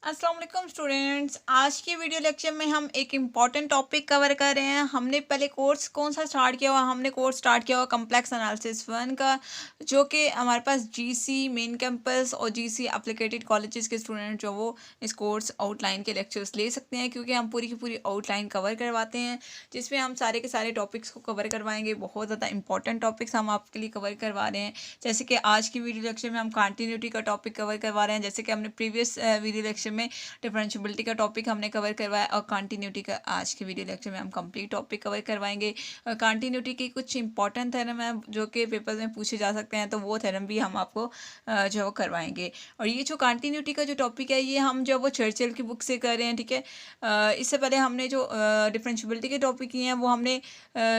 अस्सलाम वालेकुम स्टूडेंट्स। आज की वीडियो लेक्चर में हम एक इम्पॉर्टेंट टॉपिक कवर कर रहे हैं। हमने पहले कोर्स कौन सा स्टार्ट किया हुआ, हमने कोर्स स्टार्ट किया हुआ कम्प्लेक्स एनालिसिस वन का, जो कि हमारे पास जीसी मेन कैंपस और जीसी एप्लीकेटेड कॉलेजेस के स्टूडेंट जो वो इस कोर्स आउटलाइन के लेक्चर्स ले सकते हैं, क्योंकि हम पूरी की पूरी आउटलाइन कवर करवाते हैं, जिसमें हम सारे के सारे टॉपिक्स को कवर करवाएंगे। बहुत ज़्यादा इंपॉर्टेंट टॉपिक्स हम आपके लिए कवर करवा रहे हैं। जैसे कि आज की वीडियो लेक्चर में हम कंटिन्यूटी का टॉपिक कवर करवा रहे हैं, जैसे कि हमने प्रीवियस वीडियो लेक्चर में डिफरेंशियबिलिटी का टॉपिक हमने कवर करवाया, और कंटिन्यूटी का आज के वीडियो लेक्चर में हम कंप्लीट टॉपिक कवर करवाएंगे। कंटिन्यूटी की कुछ इंपॉर्टेंट थ्योरम है जो कि पेपर में पूछे जा सकते हैं, तो वो थ्योरम भी हम आपको जो है करवाएंगे। और ये जो कंटिन्यूटी का जो टॉपिक है, ये हम जो वो चर्चिल की बुक से कर रहे हैं, ठीक है। इससे पहले हमने जो डिफरेंशियबिलिटी के टॉपिक किए हैं वो हमने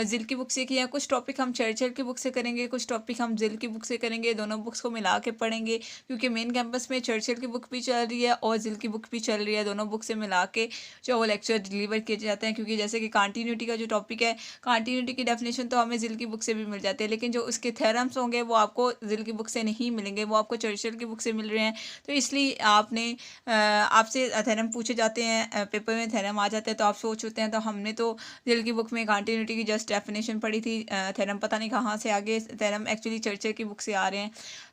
जिल की बुक से किए हैं। कुछ टॉपिक हम चर्चिल की बुक से करेंगे, कुछ टॉपिक हम जिल की बुक से करेंगे। दोनों बुक्स को मिला के पढ़ेंगे, क्योंकि मेन कैंपस में चर्चिल की बुक भी चल रही है और जिल की बुक भी चल रही है। दोनों बुक से मिला के जो वो लेक्चर डिलीवर किए जाते हैं, क्योंकि जैसे कि कंटिन्यूटी का जो टॉपिक है, कंटिन्यूटी की डेफिनेशन तो हमें जिल की बुक से भी मिल जाती है, लेकिन जो उसके थ्योरम्स होंगे वो आपको जिल की बुक से नहीं मिलेंगे, वो आपको चर्चिल की बुक से मिल रहे हैं। तो इसलिए आपसे थ्योरम पूछे जाते हैं, पेपर में थ्योरम आ जाते हैं, तो आप सोच होते हैं तो हमने तो जिल की बुक में कंटिन्यूटी की जस्ट डेफिनेशन पढ़ी थी, थ्योरम पता नहीं कहाँ से आगे थ्योरम एक्चुअली चर्चिल की बुक से आ रहे हैं।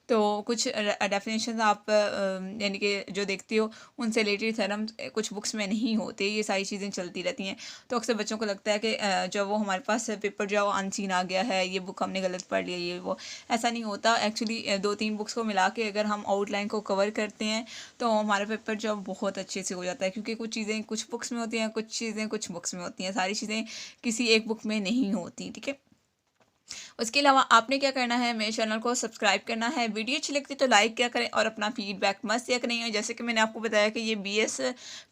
तो कुछ डेफिनेशन आप यानी कि जो देखती हो उनसे रिलेटेड थ्योरम कुछ बुक्स में नहीं होते, ये सारी चीज़ें चलती रहती हैं। तो अक्सर बच्चों को लगता है कि जब वो हमारे पास पेपर जो अनसीन आ गया है, ये बुक हमने गलत पढ़ लिया, ये वो ऐसा नहीं होता। एक्चुअली 2-3 बुक्स को मिला के अगर हम आउटलाइन को कवर करते हैं तो हमारा पेपर जो बहुत अच्छे से हो जाता है, क्योंकि कुछ चीज़ें कुछ बुक्स में होती हैं, कुछ चीज़ें कुछ बुक्स में होती हैं, सारी चीज़ें किसी एक बुक में नहीं होती, ठीक है। उसके अलावा आपने क्या करना है, मेरे चैनल को सब्सक्राइब करना है, वीडियो अच्छी लगती है तो लाइक क्या करें और अपना फीडबैक मस्त दिया करें। जैसे कि मैंने आपको बताया कि ये बीएस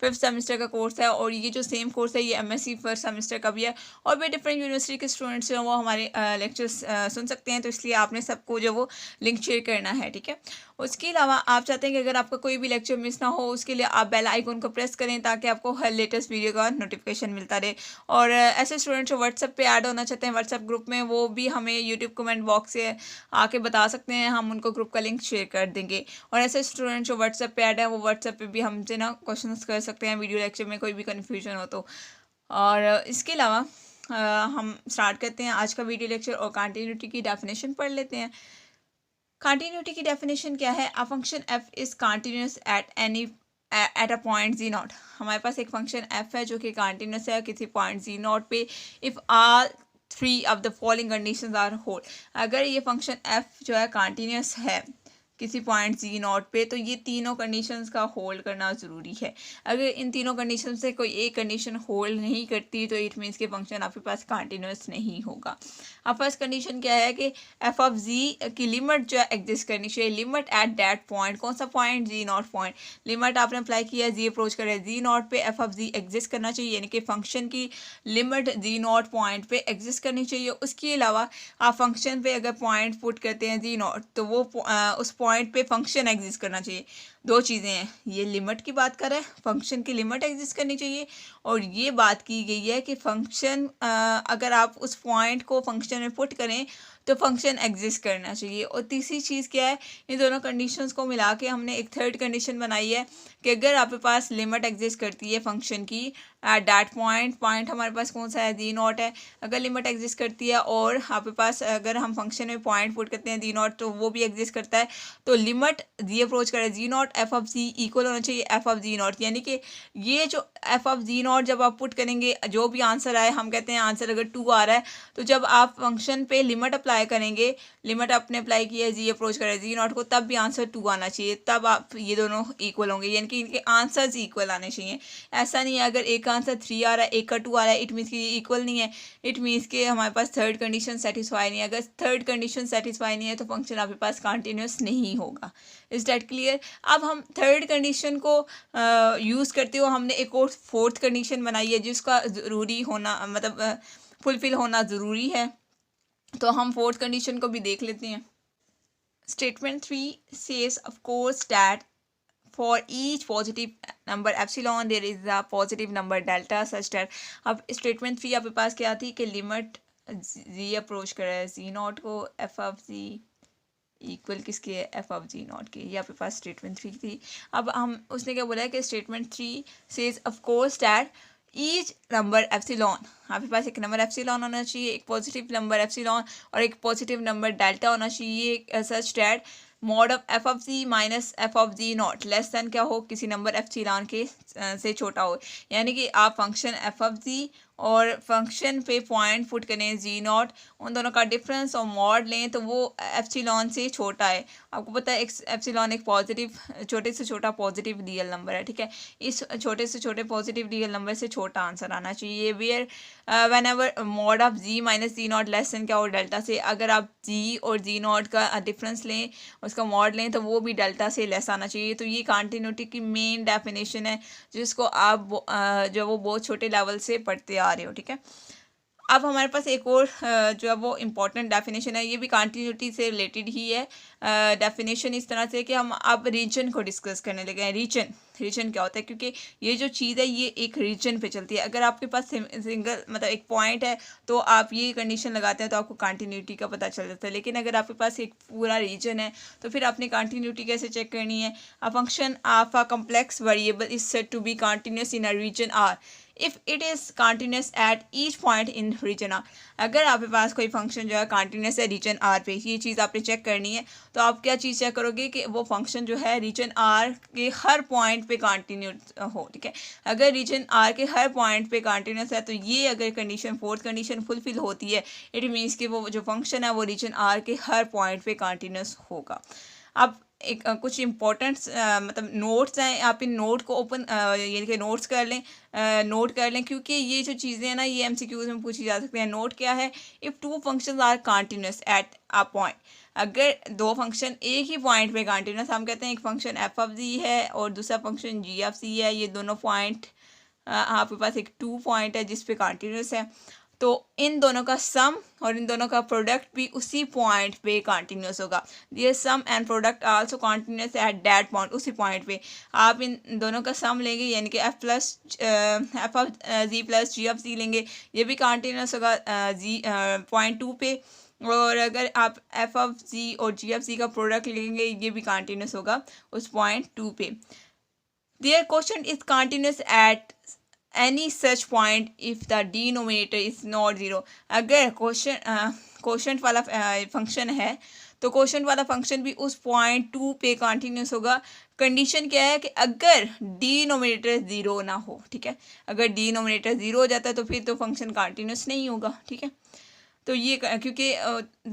5th सेमेस्टर का कोर्स है, और ये जो सेम कोर्स है ये एमएससी 1st सेमेस्टर का भी है, और भी डिफरेंट यूनिवर्सिटी के स्टूडेंट्स जो वो हमारे लेक्चर्स सुन सकते हैं। तो इसलिए आपने सबको जो वो लिंक शेयर करना है, ठीक है। उसके अलावा आप चाहते हैं कि अगर आपका कोई भी लेक्चर मिस ना हो, उसके लिए आप बेल आइकन को प्रेस करें, ताकि आपको हर लेटेस्ट वीडियो का नोटिफिकेशन मिलता रहे। और ऐसे स्टूडेंट्स जो व्हाट्सएप पे ऐड होना चाहते हैं व्हाट्सएप ग्रुप में, वो भी हमें यूट्यूब कमेंट बॉक्स से आके बता सकते हैं, हम उनको ग्रुप का लिंक शेयर कर देंगे। और ऐसे स्टूडेंट जो व्हाट्सएप पे ऐड है, वो व्हाट्सएप पे भी हमसे ना क्वेश्चन कर सकते हैं वीडियो लेक्चर में, कोई भी कन्फ्यूजन हो तो। और इसके अलावा हम स्टार्ट करते हैं आज का वीडियो लेक्चर, और कंटिन्यूटी की डेफिनेशन पढ़ लेते हैं। कंटिन्यूटी की डेफिनेशन क्या है? A function f is continuous at a point ji naught. हमारे पास एक फंक्शन एफ है जो कि कंटिन्यूस है किसी पॉइंट जी नॉट पे, if are three of the following conditions are hold. अगर ये फंक्शन एफ जो है कंटिन्यूस है किसी पॉइंट जी नॉट पे, तो ये तीनों कंडीशंस का होल्ड करना ज़रूरी है। अगर इन तीनों कंडीशन से कोई एक कंडीशन होल्ड नहीं करती, तो इट मीन्स के फंक्शन आपके पास कंटिन्यूस नहीं होगा। अब फर्स्ट कंडीशन क्या है कि एफ ऑफ जी की लिमिट जो है एग्जिस्ट करनी चाहिए। लिमिट एट दैट पॉइंट, कौन सा पॉइंट? जी नॉट पॉइंट। लिमिट आपने अप्लाई किया, जी अप्रोच कर रहा है जी नॉट पे, एफ ऑफ जी एग्जिस्ट करना चाहिए, यानी कि फंक्शन की लिमिट जी नॉट पॉइंट पे एग्जिस्ट करनी चाहिए। उसके अलावा आप फंक्शन पे अगर पॉइंट पुट करते हैं जी नॉट, तो वो उस पॉइंट पे फंक्शन एग्जिस्ट करना चाहिए। दो चीज़ें हैं, ये लिमिट की बात कर रहा है, फंक्शन की लिमिट एग्जिस्ट करनी चाहिए, और ये बात की गई है कि फंक्शन अगर आप उस पॉइंट को फंक्शन में पुट करें तो फंक्शन एग्जिस्ट करना चाहिए। और तीसरी चीज़ क्या है, इन दोनों कंडीशंस को मिला के हमने एक थर्ड कंडीशन बनाई है कि अगर आपके पास लिमिट एग्जिस्ट करती है फंक्शन की एट दैट पॉइंट हमारे पास कौन सा है? जी नॉट है। अगर लिमिट एग्जिस्ट करती है और आपके पास अगर हम फंक्शन में पॉइंट पुट करते हैं जी नॉट, तो वो भी एग्जिस्ट करता है, तो लिमिट जी अप्रोच करे g naught f of g equal होना चाहिए एफ ऑफ जी नॉट। यानी कि ये जो एफ ऑफ जी नॉट जब आप पुट करेंगे, जो भी आंसर आए, हम कहते हैं आंसर अगर 2 आ रहा है, तो जब आप फंक्शन पे लिमिट अप्लाई करेंगे, लिमिट आपने अप्लाई किया है जी अप्रोच करे जी नॉट को, तब भी आंसर 2 आना चाहिए, तब आप ये दोनों इक्वल होंगे, यानी कि इनके आंसर्स इक्वल आने चाहिए। ऐसा नहीं है अगर एक आंसर 3 आ रहा है, एक का 2 आ रहा है, इट मीन्स कि ये इक्वल नहीं है, इट मीन्स कि हमारे पास थर्ड कंडीशन सेटिस्फाई नहीं है। अगर थर्ड कंडीशन सेटिस्फाई नहीं है तो फंक्शन आपके पास कंटिन्यूस नहीं होगा। Is that clear? अब हम थर्ड कंडीशन को यूज़ करते हुए हमने एक और फोर्थ कंडीशन बनाई है, जिसका ज़रूरी होना मतलब फुलफिल होना ज़रूरी है। तो हम फोर्थ कंडीशन को भी देख लेते हैं। Statement 3 says of course that for each positive number epsilon there is a positive number delta such that, अब स्टेटमेंट 3 आपके पास क्या थी कि लिमिट जी अप्रोच कर रहा है जी नॉट को एफ ऑफ जी इक्वल किसके है, एफ ऑफ जी नॉट के। ये आपके पास स्टेटमेंट 3 थी। अब हम उसने क्या बोला है कि statement 3 sage of course that each number epsilon, आपके पास एक नंबर एप्सिलॉन होना चाहिए, एक पॉजिटिव नंबर एप्सिलॉन और एक पॉजिटिव नंबर डेल्टा होना चाहिए, such that mod of f of ji minus f of ji naught less than क्या हो, किसी नंबर एप्सिलॉन के से छोटा हो। यानी कि आप फंक्शन एफ ऑफ जी और फंक्शन पे पॉइंट पुट करें जी नॉट, उन दोनों का डिफरेंस और मॉड लें तो वो एप्सिलॉन से छोटा है। आपको पता है एप्सिलॉन एक पॉजिटिव, छोटे से छोटा पॉजिटिव रियल नंबर है, ठीक है। इस छोटे से छोटे पॉजिटिव रियल नंबर से छोटा आंसर आना चाहिए। Where whenever mod of ji minus ji naught less than क्या हो, डेल्टा से। अगर आप जी और जी नॉट का डिफरेंस लें, उसका मॉड लें तो वो भी डेल्टा से लेस आना चाहिए। तो ये कंटिन्यूटी की मेन डेफिनेशन है जिसको आप जो वो बहुत छोटे लेवल से पढ़ते आ रहे हो, ठीक है। अब हमारे पास एक और जो है वो इम्पोर्टेंट डेफिनेशन है, ये भी कंटिन्यूटी से रिलेटेड ही है। डेफिनेशन इस तरह से कि हम अब रीजन को डिस्कस करने लगे हैं। रीजन क्या होता है, क्योंकि ये जो चीज़ है ये एक रीजन पे चलती है। अगर आपके पास सिंगल मतलब एक पॉइंट है तो आप ये कंडीशन लगाते हैं तो आपको कंटिन्यूटी का पता चल जाता है। लेकिन अगर आपके पास एक पूरा रीजन है तो फिर आपने कंटिन्यूटी कैसे चेक करनी है। A function of a complex variable is said to be continuous in a region R if it is continuous at each point in region R. अगर आपके पास कोई फंक्शन जो है कंटिन्यूस है रीजन आर पे, ये चीज़ आपने चेक करनी है। तो आप क्या चीज़ चेक करोगे कि वो फंक्शन जो है रीजन आर के हर पॉइंट पे कंटिन्यूस हो, ठीक है। अगर रीजन आर के हर पॉइंट पे कंटिन्यूस है तो ये अगर कंडीशन, फोर्थ कंडीशन फुलफिल होती है, इट मीन्स कि वो जो फंक्शन है वो रीजन आर के हर पॉइंट पे कंटिन्यूस होगा। अब एक कुछ इंपॉर्टेंट मतलब नोट्स हैं, आप इन नोट को ओपन यानी कि नोट्स कर लें, नोट कर लें, क्योंकि ये जो चीज़ें हैं ना ये एमसीक्यूज में पूछी जा सकती हैं। नोट क्या है, if two functions are continuous at a point, अगर दो फंक्शन एक ही पॉइंट पे कंटिन्यूस, हम कहते हैं एक फंक्शन एफ ऑफ जी है और दूसरा फंक्शन जी ऑफ सी है, ये दोनों पॉइंट आपके पास एक 2 पॉइंट है जिस पे कंटिन्यूस है, तो इन दोनों का सम और इन दोनों का प्रोडक्ट भी उसी पॉइंट पे कंटिन्यूस होगा। ये sum and product also continuous at that point, उसी पॉइंट पे आप इन दोनों का सम लेंगे यानी कि f of g plus g of g लेंगे, ये भी कंटिन्यूस होगा जी पॉइंट 2 पे। और अगर आप एफ ऑफ जी और जी ऑफ जी का प्रोडक्ट लेंगे ये भी कंटिन्यूस होगा उस पॉइंट 2 पे। Their quotient is continuous at any such point if the denominator is not zero। अगर क्वेश्चन वाला फंक्शन है तो क्वेश्चन वाला फंक्शन भी उस पॉइंट 2 पे कंटिन्यूस होगा। कंडीशन क्या है कि अगर डिनोमिनेटर ज़ीरो ना हो, ठीक है। अगर डिनोमिनेटर ज़ीरो हो जाता है तो फिर तो फंक्शन कंटिन्यूस नहीं होगा, ठीक है। तो ये क्योंकि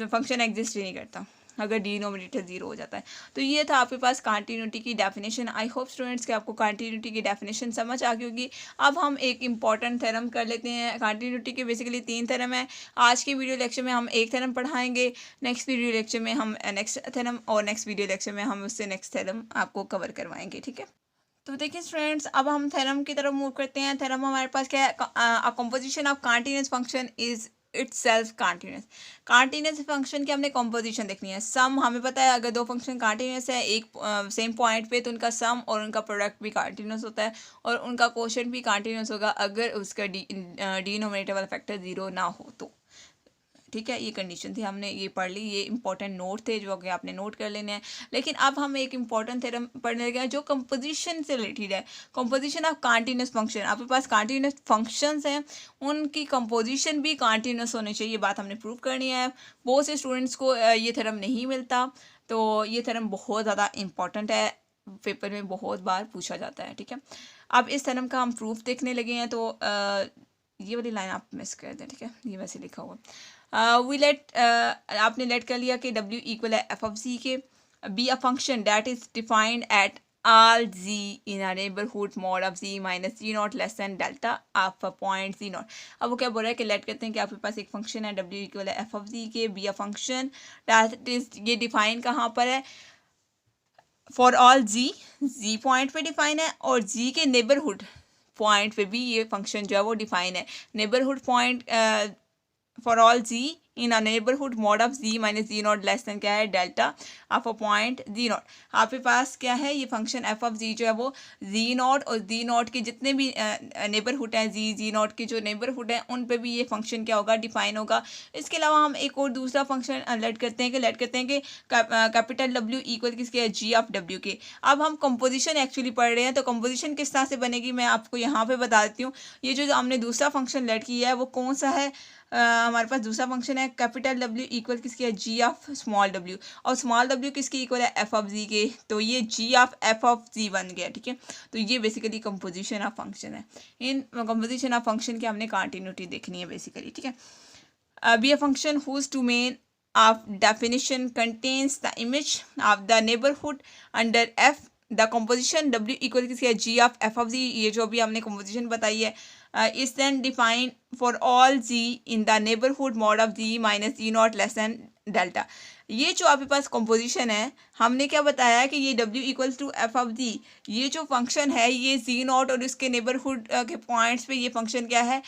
फंक्शन एग्जिस्ट ही नहीं करता अगर डिनोमिनेटर ज़ीरो हो जाता है। तो ये था आपके पास कंटिन्यूटी की डेफिनेशन। आई होप स्टूडेंट्स कि आपको कंटिन्यूटी की डेफिनेशन समझ आ गई होगी। अब हम एक इंपॉर्टेंट थ्योरम कर लेते हैं। कंटिन्यूटी के बेसिकली 3 थ्योरम है। आज की वीडियो लेक्चर में हम एक थ्योरम पढ़ाएंगे, नेक्स्ट वीडियो लेक्चर में हम नेक्स्ट थ्योरम और नेक्स्ट वीडियो लेक्चर में हम उससे नेक्स्ट थ्योरम आपको कवर करवाएंगे, ठीक है। तो देखिए स्टूडेंट्स, अब हम थ्योरम की तरफ मूव करते हैं। थ्योरम हमारे पास क्या है, अ composition of continuous function is itself continuous. Continuous function की हमने कंपोजिशन देखनी है। सम हमें पता है अगर दो फंक्शन कंटीन्यूअस है एक सेम पॉइंट पे तो उनका सम और उनका प्रोडक्ट भी कंटीन्यूअस होता है और उनका क्वोशंट भी कंटीन्यूअस होगा अगर उसका डिनोमिनेटर वाला फैक्टर ज़ीरो ना हो तो, ठीक है। ये कंडीशन थी, हमने ये पढ़ ली। ये इंपॉर्टेंट नोट थे जो कि आपने नोट कर लेने हैं। लेकिन अब हम एक इंपॉर्टेंट थ्योरम पढ़ने लगे हैं जो कंपोजिशन से रिलेटेड है। Composition of continuous function. आपके पास कंटीन्यूअस फंक्शंस हैं, उनकी कंपोजिशन भी कंटीन्यूअस होनी चाहिए। ये बात हमने प्रूव करनी है। बहुत से स्टूडेंट्स को ये थ्योरम नहीं मिलता, तो ये थ्योरम बहुत ज़्यादा इंपॉर्टेंट है, पेपर में बहुत बार पूछा जाता है, ठीक है। अब इस थ्योरम का हम प्रूफ देखने लगे हैं। तो ये वाली लाइन आप मिस कर दें, ठीक है। ये वैसे लिखा हुआ वी लेट, आपने लेट कर लिया कि W इक्वल है एफ ऑफ जी के, be a function that is defined at all g in a neighbourhood mod of ji minus ji naught less than delta of a point ji naught. अब वो क्या बोल रहा है कि late करते हैं कि आपके पास एक फंक्शन है W इक्वल है एफ ऑफ जी के, be a function that is, ये डिफाइन कहाँ पर है, फॉर ऑल जी पॉइंट पे डिफाइन है और जी के नेबरहुड पॉइंट पे भी ये फंक्शन जो है वो डिफाइन है। Neighbourhood point for all g in a neighbourhood mod of ji minus ji naught less than क्या है delta of a point ji naught. आपके पास क्या है ये फंक्शन एफ ऑफ जी जो है वो जी नॉट और जी नॉट के जितने भी नेबरहुड हैं जी नॉट के जो नेबरहुड हैं उन पे भी ये फंक्शन क्या होगा डिफाइन होगा। इसके अलावा हम एक और दूसरा फंक्शन लेट करते हैं कि कैपिटल डब्ल्यू इक्वल किसके जी ऑफ डब्ल्यू के। अब हम कंपोजिशन एक्चुअली पढ़ रहे हैं तो कंपोजिशन किस तरह से बनेगी मैं आपको यहाँ पे बता देती हूँ। ये जो हमने दूसरा फंक्शन लेट किया है वो कौन सा है, हमारे पास दूसरा फंक्शन है कैपिटल डब्ल्यू इक्वल किसकी है जी ऑफ स्मॉल डब्ल्यू, और स्मॉल डब्ल्यू किसकी इक्वल है एफ ऑफ जी के, तो ये जी ऑफ एफ ऑफ जी बन गया। ठीक है, तो ये बेसिकली कंपोजिशन ऑफ फंक्शन है। इन कंपोजिशन ऑफ फंक्शन की हमने कंटिन्यूटी देखनी है बेसिकली। ठीक है, be a function whose domain of definition contains the image of the neighborhood under f, the composition w equal किसकी है g of f of g, ये जो भी हमने composition बताई है is then defined for all g in the neighborhood mod of g minus g naught less than delta। ये जो आपके पास कंपोजिशन है हमने क्या बताया कि ये w equals to f of g, ये जो फंक्शन है ये जी नॉट और इसके नेबरहुड के पॉइंट्स पे ये फंक्शन क्या है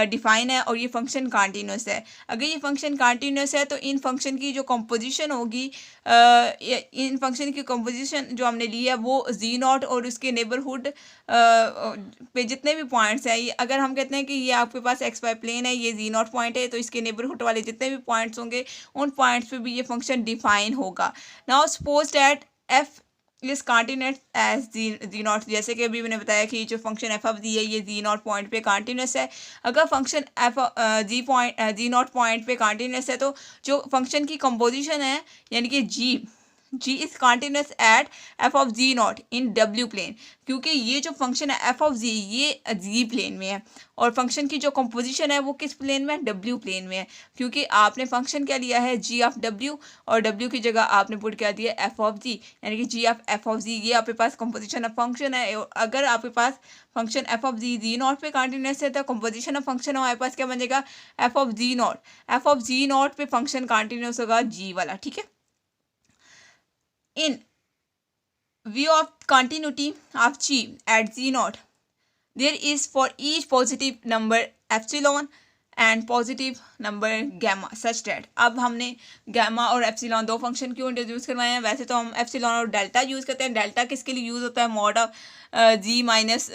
डिफाइन है, और ये फंक्शन कंटिन्यूस है। अगर ये फंक्शन कंटिन्यूस है तो इन फंक्शन की जो कंपोजिशन होगी, इन फंक्शन की कंपोजिशन जो हमने ली है वो जी नॉट और उसके नेबरहुड पे जितने भी पॉइंट्स हैं, ये अगर हम कहते हैं कि ये आपके पास एक्स वाई प्लेन है, ये जी नॉट पॉइंट है, तो इसके नेबरहुड वाले जितने भी पॉइंट्स होंगे उन पॉइंट्स पे भी ये फंक्शन डिफाइन होगा। Now suppose that f is continuous as g naught, जैसे कि अभी मैंने बताया कि जो फंक्शन एफ ऑफ जी है ये जी नॉट पॉइंट पे कॉन्टिन्यूस है। अगर function f g naught point पे कॉन्टिन्यूस है तो जो फंक्शन की कंपोजिशन है यानी कि g is continuous at f of ji naught in डब्ल्यू प्लेन, क्योंकि ये जो फंक्शन है एफ ऑफ जी ये जी प्लेन में है और फंक्शन की जो कंपोजिशन है वो किस प्लेन में है डब्ल्यू प्लेन में है, क्योंकि आपने फंक्शन क्या लिया है जी ऑफ डब्ल्यू और डब्ल्यू की जगह आपने पुट क्या दिया एफ ऑफ जी, यानी कि g of f of g ये आपके पास कंपोजिशन ऑफ फंक्शन है। अगर आपके पास function f of ji naught पे कॉन्टिन्यूस है तो कंपोजिशन ऑफ फंक्शन हमारे पास क्या बन जाएगा एफ ऑफ जी नॉट पे फंक्शन कॉन्टिन्यूस होगा जी वाला। ठीक है, in view of continuity of g at z naught there is for each positive number epsilon and positive number gamma such that. अब हमने गैमा और एप्सिलॉन दो फंक्शन क्यों इंट्रोड्यूस करवाए हैं, वैसे तो हम एप्सिलॉन और डेल्टा यूज़ करते हैं। डेल्टा किसके लिए यूज़ होता है mod of ji minus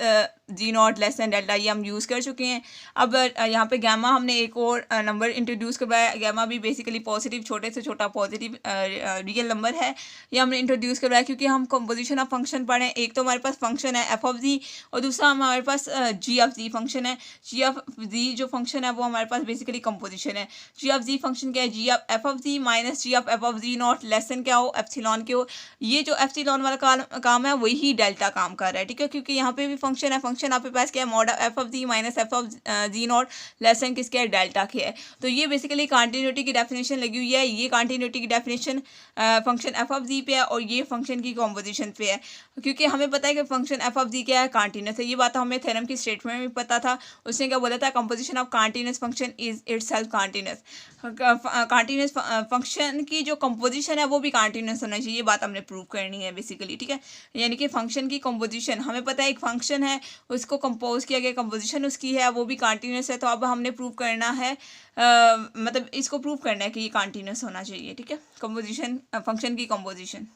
ji naught less than delta, ये हम यूज़ कर चुके हैं। अब यहाँ पे गैमा हमने एक और नंबर इंट्रोड्यूस करवाया, गैमा भी बेसिकली पॉजिटिव छोटे से छोटा पॉजिटिव रियल नंबर है, ये हमने इंट्रोड्यूस करवाया क्योंकि हम कंपोजिशन ऑफ फंक्शन पढ़ें। एक तो हमारे पास फंक्शन है एफ ऑफ जी और दूसरा हमारे पास जी ऑफ जी फंक्शन है। जी ऑफ जी जो फंक्शन है वो हमारे पास बेसिकली कंपोजिशन है। जी ऑफ जी फंक्शन क्या है g of f of ji minus g of f of ji naught less than क्या हो एप्सिलॉन के हो। ये जो एप्सिलॉन वाला काम है वही डेल्टा काम कर रहा है। ठीक है, क्योंकि यहाँ पे भी फंक्शन है, फंक्शन आपके पास क्या है mod f of ji minus f of ji naught less than किसके है डेल्टा के है। तो ये बेसिकली कंटिन्यूटी की डेफिनेशन लगी हुई है। ये कंटिन्यूटी की डेफिनेशन फंक्शन एफ ऑफ जी पे है और ये फंक्शन की कंपोजिशन पे है, क्योंकि हमें पता है कि फंक्शन एफ ऑफ जी क्या है कंटिन्यूस है। ये बात हमें थ्योरम की स्टेटमेंट में भी पता था, उसने क्या बोला था composition of continuous function is itself continuous. Continuous function की जो कंपोजिशन है वो भी कंटिन्यूस होना चाहिए, ये बात हमने प्रूव करनी है बेसिकली। ठीक है, यानी कि फंक्शन की कंपोजिशन हमें पता है एक फंक्शन है उसको कंपोज किया गया, कंपोजिशन उसकी है वो भी कंटिन्यूस है, तो अब हमने प्रूव करना है मतलब इसको प्रूव करना है कि ये कंटिन्यूस होना चाहिए। ठीक है, कंपोजिशन फंक्शन की कंपोजिशन।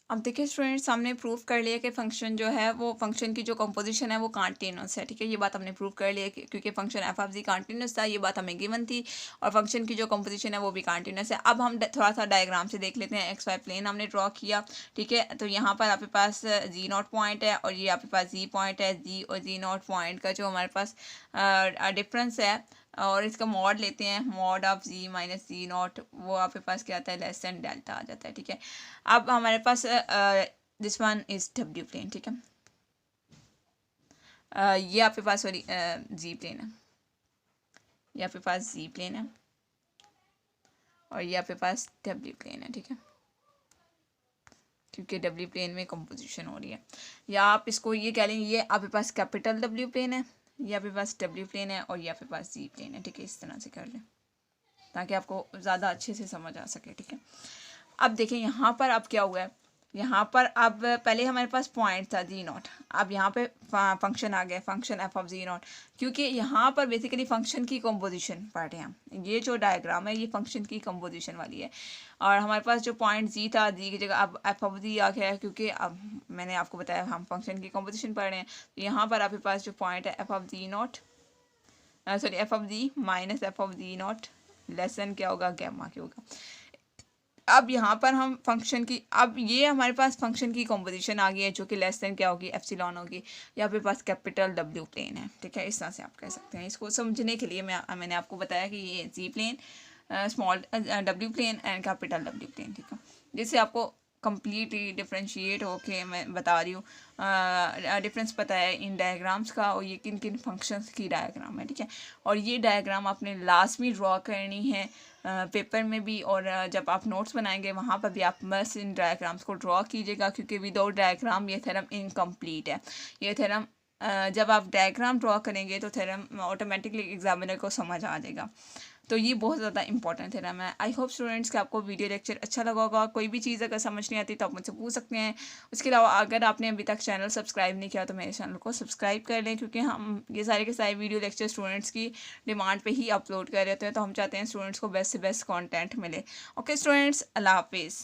अब देखिए स्टूडेंट्स हमने प्रूव कर लिया कि फंक्शन जो है वो फंक्शन की जो कंपोजिशन है वो कंटिन्यूस है। ठीक है, ये बात हमने प्रूव कर लिया क्योंकि function f of g continuous था, ये बात हमें गिवन थी, और फंक्शन की जो कंपोजिशन है वो भी कंटिन्यूस है। अब हम थोड़ा सा डायग्राम से देख लेते हैं। एक्स वाई प्लेन हमने ड्रॉ किया। ठीक है, तो यहाँ पर आपके पास जी नॉट पॉइंट है और ये आपके पास जी पॉइंट है। जी और जी नॉट पॉइंट का जो हमारे पास डिफरेंस है और इसका मॉड लेते हैं, mod of ji minus ji naught, वो आपके पास क्या आता है लेस देन डेल्टा आ जाता है। ठीक है, अब हमारे पास दिस वन इज डब्ल्यू प्लेन। ठीक है, ये आपके पास सॉरी जी प्लेन है, ये आपके पास जी प्लेन है और ये आपके पास डब्ल्यू प्लेन है। ठीक है, क्योंकि डब्ल्यू प्लेन में कंपोजिशन हो रही है, या आप इसको ये कह लेंगे ये आपके पास कैपिटल डब्ल्यू प्लेन है, ये आपके पास डब्ल्यू प्लेन है और ये आपके पास जी प्लेन है। ठीक है, इस तरह से कर लें ताकि आपको ज़्यादा अच्छे से समझ आ सके। ठीक है, अब देखें यहाँ पर अब क्या हुआ है, यहाँ पर अब पहले हमारे पास पॉइंट था जी नॉट, अब यहाँ पे फंक्शन आ गया, function f of ji naught, क्योंकि यहाँ पर बेसिकली फंक्शन की कंपोजिशन पढ़ रहे हैं हम। ये जो डायग्राम है ये फंक्शन की कंपोजिशन वाली है, और हमारे पास जो पॉइंट जी था, जी की जगह अब एफ ऑफ जी आ गया है, क्योंकि अब मैंने आपको बताया हम फंक्शन की कंपोजिशन पढ़ रहे हैं। तो यहाँ पर आपके पास जो पॉइंट है f of ji naught, sorry f of ji minus f of ji naught less than क्या होगा, गैमा क्या होगा। अब यहाँ पर हम फंक्शन की, अब ये हमारे पास फंक्शन की कॉम्पोजिशन आ गई है जो कि लेस देन क्या होगी, एप्सिलॉन होगी। यहाँ पे पास कैपिटल डब्ल्यू प्लेन है, ठीक है, इस तरह से आप कह सकते हैं। इसको समझने के लिए मैंने आपको बताया कि ये G plane, small W plane and capital W plane, ठीक है, जिससे आपको कम्प्लीटली डिफ्रेंशिएट होके मैं बता रही हूँ, डिफरेंस पता है इन डायग्राम्स का, और ये किन किन फंक्शंस की डायग्राम है, ठीक है। और ये डायग्राम आपने लाजमी ड्रॉ करनी है पेपर में भी, और जब आप नोट्स बनाएंगे वहाँ पर भी आप बस इन डायग्राम्स को ड्रॉ कीजिएगा, क्योंकि विदाउट डायग्राम ये थ्योरम इनकम्प्लीट है। ये थ्योरम जब आप डायग्राम ड्रॉ करेंगे तो थ्योरम ऑटोमेटिकली एग्जामिनर को समझ आ जाएगा। तो ये बहुत ज़्यादा इंपॉर्टेंट थ्योरम है। आई होप स्टूडेंट्स कि आपको वीडियो लेक्चर अच्छा लगा होगा। कोई भी चीज़ अगर समझ नहीं आती तो आप मुझसे पूछ सकते हैं। उसके अलावा अगर आपने अभी तक चैनल सब्सक्राइब नहीं किया तो मेरे चैनल को सब्सक्राइब कर लें, क्योंकि हम ये सारे के सारे वीडियो लेक्चर स्टूडेंट्स की डिमांड पे ही अपलोड कर रहे होते हैं। तो हम चाहते हैं स्टूडेंट्स को बेस्ट से बेस्ट कंटेंट मिले। ओके स्टूडेंट्स, अल्लाह हाफिज़।